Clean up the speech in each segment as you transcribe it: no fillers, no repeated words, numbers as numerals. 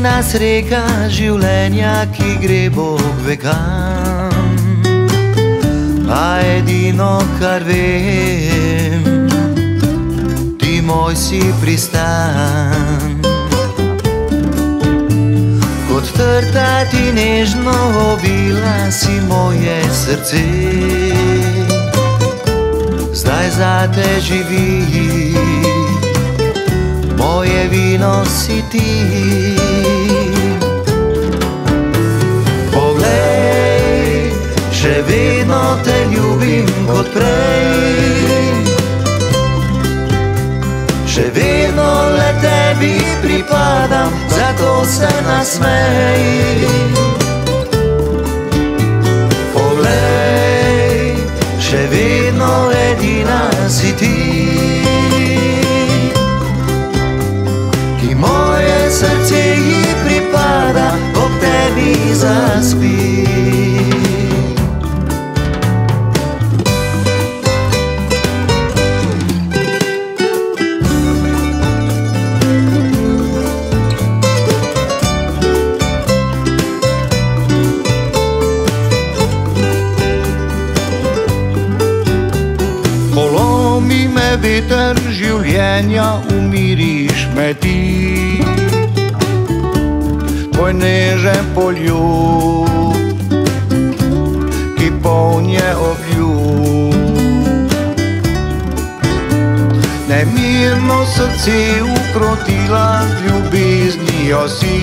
nas reka življenja, ki gre Bog ve kam. A edino, kar vem, ti moj si pristan. Kot trta ti nežno ovila si moje srce, zdaj zate živi, moje vino si ti. Poglej, še vedno te ljubim kot prej, še vedno le tebi pripadam, zato se nasmej. Poglej, še vedno edina si ti, ki moje srce ji pripada, ob tebi zaspi. Polomi me veter življenja, umiriš me ti. Tvoj nežen poljub, ki polnje obljub, nemirno srce ukrotila, ljubeznijo si.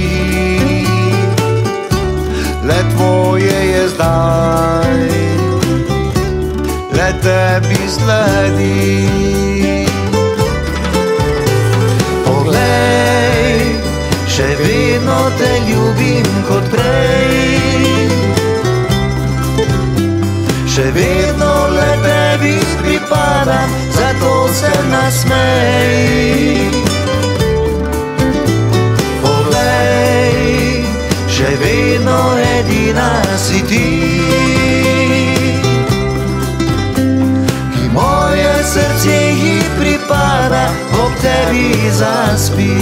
Le tvoje je zdaj, le tebi sledi. Poglej, še vedno te ljubim kot prej, še vedno le tebi pripadam, zato se nasmej. Poglej, še vedno edina si ti, srce ji pripada, ob tebi zaspi.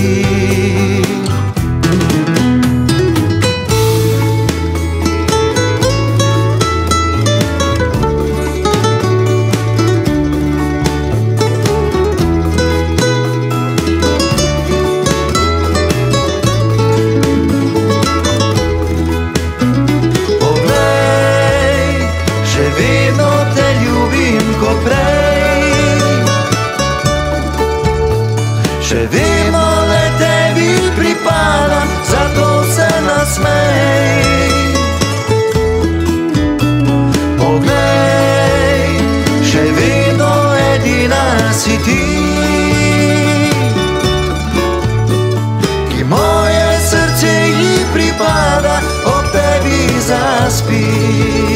Poglej, še vedno te ljubim kot prej, še vedno le tebi pripadam, zato se nasmej. Poglej, še vedno edina si ti, ki moje srce ji pripada, ob tebi zaspi.